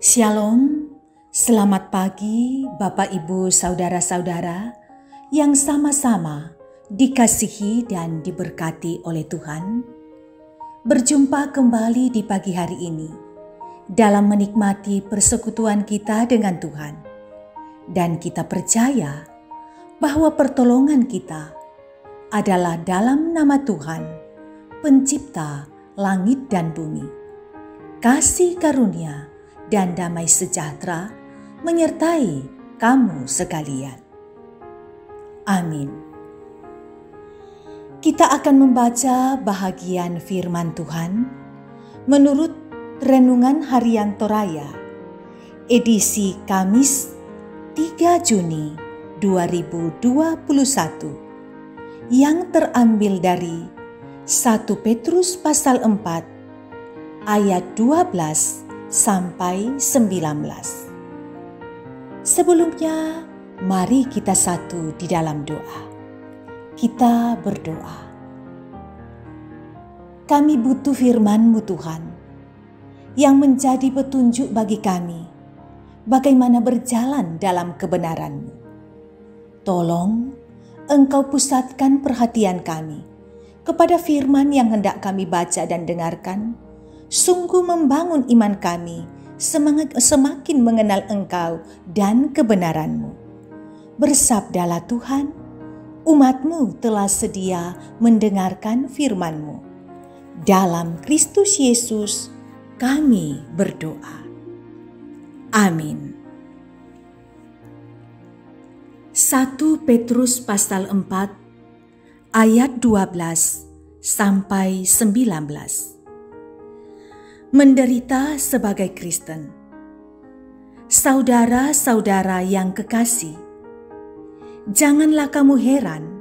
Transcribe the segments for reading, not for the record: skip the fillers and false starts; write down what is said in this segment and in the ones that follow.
Shalom, selamat pagi Bapak Ibu Saudara-saudara yang sama-sama dikasihi dan diberkati oleh Tuhan. Berjumpa kembali di pagi hari ini dalam menikmati persekutuan kita dengan Tuhan. Dan kita percaya bahwa pertolongan kita adalah dalam nama Tuhan, Pencipta langit dan bumi. Kasih karunia dan damai sejahtera menyertai kamu sekalian. Amin. Kita akan membaca bahagian firman Tuhan menurut Renungan Harian Toraya, edisi Kamis 3 Juni 2021, yang terambil dari 1 Petrus pasal 4 ayat 12 sampai 19. Sebelumnya, mari kita satu di dalam doa. Kita berdoa. Kami butuh firman-Mu Tuhan, yang menjadi petunjuk bagi kami bagaimana berjalan dalam kebenaran-Mu. Tolong Engkau pusatkan perhatian kami kepada firman yang hendak kami baca dan dengarkan, sungguh membangun iman kami semakin mengenal Engkau dan kebenaran-Mu. Bersabdalah Tuhan, umat-Mu telah sedia mendengarkan firman-Mu. Dalam Kristus Yesus kami berdoa. Amin. 1 Petrus pasal 4 ayat 12 sampai 19. Menderita sebagai Kristen. Saudara-saudara yang kekasih, janganlah kamu heran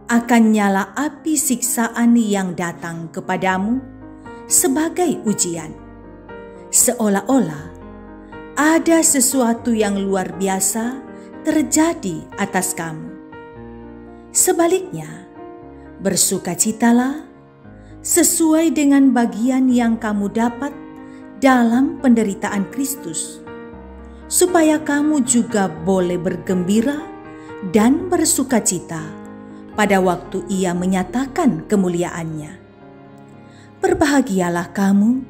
akan nyala api siksaan yang datang kepadamu sebagai ujian, seolah-olah ada sesuatu yang luar biasa terjadi atas kamu. Sebaliknya, bersukacitalah sesuai dengan bagian yang kamu dapat dalam penderitaan Kristus, supaya kamu juga boleh bergembira dan bersukacita pada waktu Ia menyatakan kemuliaannya. Berbahagialah kamu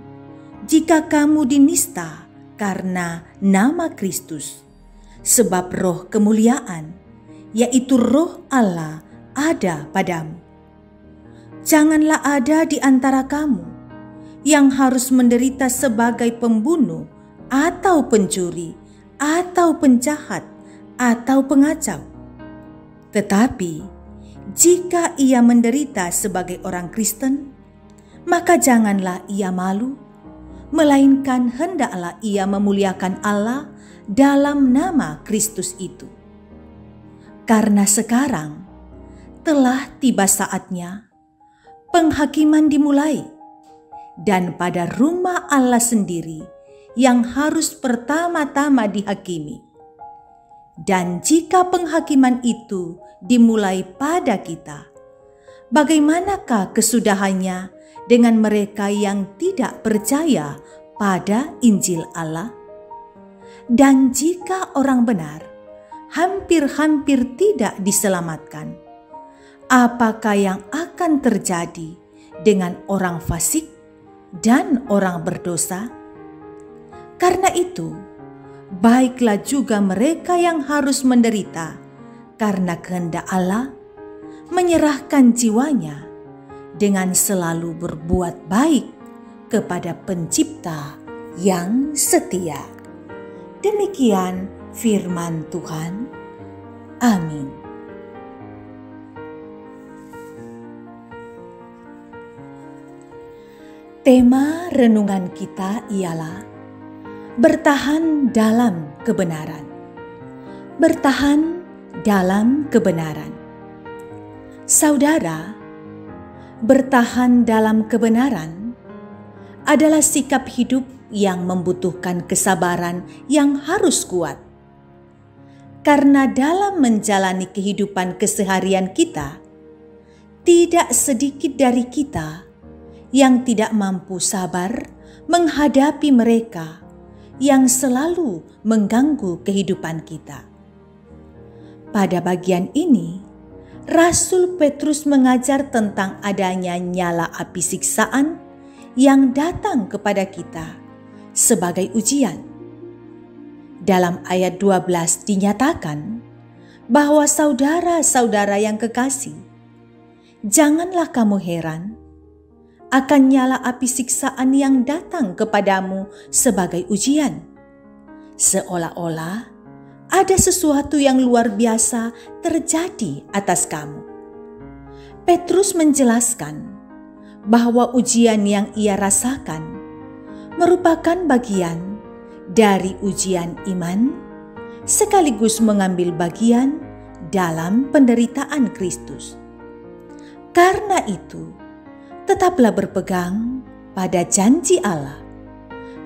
jika kamu dinista karena nama Kristus, sebab roh kemuliaan, yaitu roh Allah, ada padamu. Janganlah ada di antara kamu yang harus menderita sebagai pembunuh atau pencuri atau penjahat atau pengacau. Tetapi jika ia menderita sebagai orang Kristen, maka janganlah ia malu, melainkan hendaklah ia memuliakan Allah dalam nama Kristus itu. Karena sekarang telah tiba saatnya penghakiman dimulai, dan pada rumah Allah sendiri yang harus pertama-tama dihakimi. Dan jika penghakiman itu dimulai pada kita, bagaimanakah kesudahannya dengan mereka yang tidak percaya pada Injil Allah? Dan jika orang benar hampir-hampir tidak diselamatkan, apakah yang akan terjadi dengan orang fasik dan orang berdosa? Karena itu, baiklah juga mereka yang harus menderita karena kehendak Allah, menyerahkan jiwanya dengan selalu berbuat baik kepada Pencipta yang setia. Demikian firman Tuhan. Amin. Tema renungan kita ialah bertahan dalam kebenaran. Bertahan dalam kebenaran. Saudara, bertahan dalam kebenaran adalah sikap hidup yang membutuhkan kesabaran yang harus kuat. Karena dalam menjalani kehidupan keseharian kita, tidak sedikit dari kita yang tidak mampu sabar menghadapi mereka yang selalu mengganggu kehidupan kita. Pada bagian ini, Rasul Petrus mengajar tentang adanya nyala api siksaan yang datang kepada kita sebagai ujian. Dalam ayat 12 dinyatakan bahwa saudara-saudara yang kekasih, janganlah kamu heran akan nyala api siksaan yang datang kepadamu sebagai ujian, seolah-olah ada sesuatu yang luar biasa terjadi atas kamu. Petrus menjelaskan bahwa ujian yang ia rasakan merupakan bagian dari ujian iman, sekaligus mengambil bagian dalam penderitaan Kristus. Karena itu, tetaplah berpegang pada janji Allah,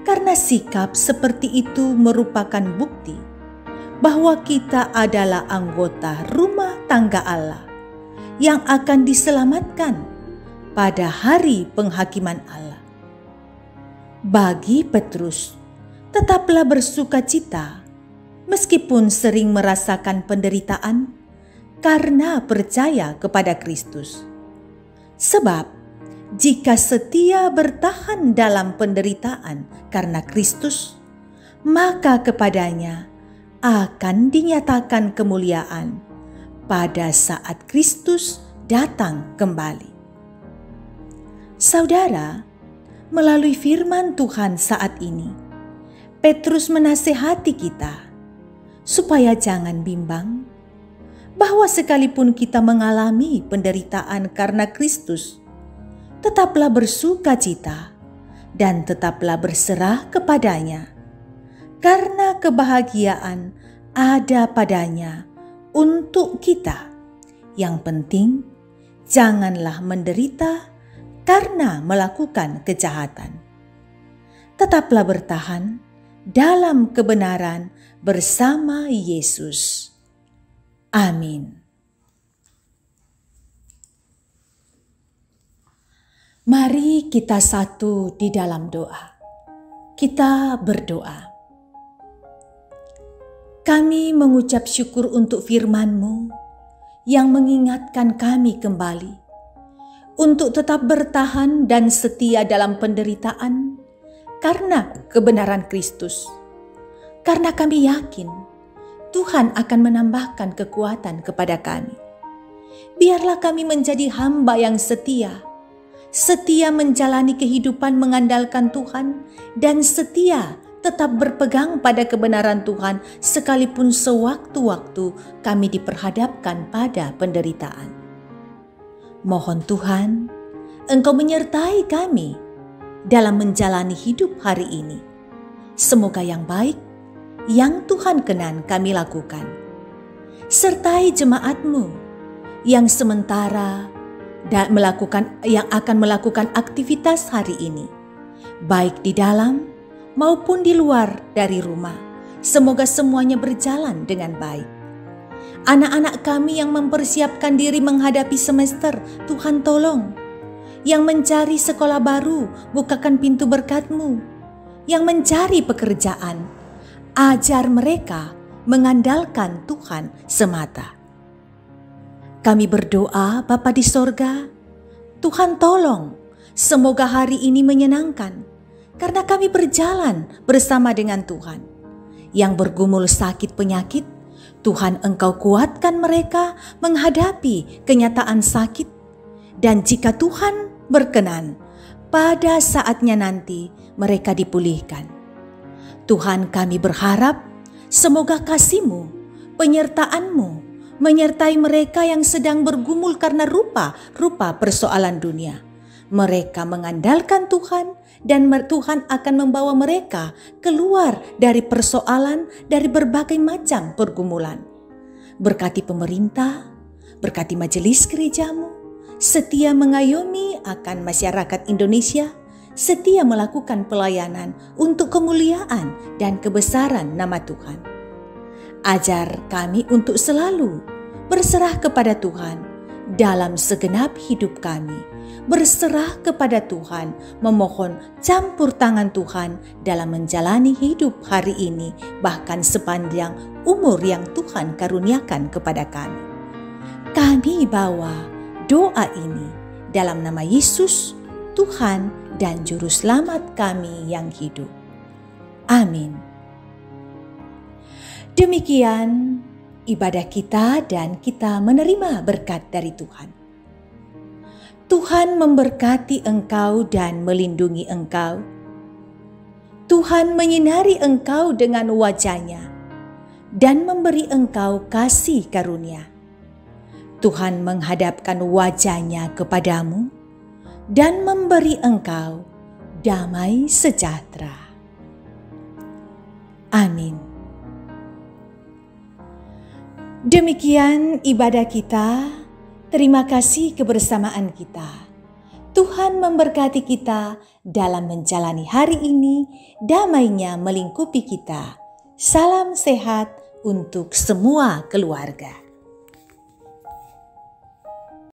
karena sikap seperti itu merupakan bukti bahwa kita adalah anggota rumah tangga Allah yang akan diselamatkan pada hari penghakiman Allah. Bagi Petrus, tetaplah bersukacita meskipun sering merasakan penderitaan karena percaya kepada Kristus. Sebab jika setia bertahan dalam penderitaan karena Kristus, maka kepadanya akan dinyatakan kemuliaan pada saat Kristus datang kembali. Saudara, melalui firman Tuhan saat ini, Petrus menasihati kita supaya jangan bimbang bahwa sekalipun kita mengalami penderitaan karena Kristus, tetaplah bersukacita dan tetaplah berserah kepadanya, karena kebahagiaan ada padanya untuk kita. Yang penting, janganlah menderita karena melakukan kejahatan. Tetaplah bertahan dalam kebenaran bersama Yesus. Amin. Mari kita satu di dalam doa. Kita berdoa. Kami mengucap syukur untuk firman-Mu yang mengingatkan kami kembali untuk tetap bertahan dan setia dalam penderitaan karena kebenaran Kristus. Karena kami yakin Tuhan akan menambahkan kekuatan kepada kami. Biarlah kami menjadi hamba yang setia menjalani kehidupan mengandalkan Tuhan dan setia tetap berpegang pada kebenaran Tuhan sekalipun sewaktu-waktu kami diperhadapkan pada penderitaan. Mohon Tuhan, Engkau menyertai kami dalam menjalani hidup hari ini. Semoga yang baik yang Tuhan kenan kami lakukan. Sertai jemaat-Mu yang sementara yang akan melakukan aktivitas hari ini, baik di dalam maupun di luar dari rumah. Semoga semuanya berjalan dengan baik. Anak-anak kami yang mempersiapkan diri menghadapi semester, Tuhan tolong. Yang mencari sekolah baru, bukakan pintu berkat-Mu. Yang mencari pekerjaan, ajar mereka mengandalkan Tuhan semata. Kami berdoa Bapa di sorga, Tuhan tolong, semoga hari ini menyenangkan, karena kami berjalan bersama dengan Tuhan. Yang bergumul sakit penyakit, Tuhan Engkau kuatkan mereka menghadapi kenyataan sakit. Dan jika Tuhan berkenan, pada saatnya nanti mereka dipulihkan. Tuhan, kami berharap semoga kasih-Mu, penyertaan-Mu menyertai mereka yang sedang bergumul karena rupa persoalan dunia. Mereka mengandalkan Tuhan dan Tuhan akan membawa mereka keluar dari persoalan, dari berbagai macam pergumulan. Berkati pemerintah, berkati majelis gereja-Mu, setia mengayomi akan masyarakat Indonesia, setia melakukan pelayanan untuk kemuliaan dan kebesaran nama Tuhan. Ajar kami untuk selalu berserah kepada Tuhan dalam segenap hidup kami, berserah kepada Tuhan, memohon campur tangan Tuhan dalam menjalani hidup hari ini, bahkan sepanjang umur yang Tuhan karuniakan kepada kami. Kami bawa doa ini dalam nama Yesus, Tuhan dan Juru Selamat kami yang hidup. Amin. Demikian ibadah kita dan kita menerima berkat dari Tuhan. Tuhan memberkati engkau dan melindungi engkau. Tuhan menyinari engkau dengan wajah-Nya dan memberi engkau kasih karunia. Tuhan menghadapkan wajah-Nya kepadamu dan memberi engkau damai sejahtera. Amin. Demikian ibadah kita. Terima kasih kebersamaan kita. Tuhan memberkati kita dalam menjalani hari ini, damai-Nya melingkupi kita. Salam sehat untuk semua keluarga.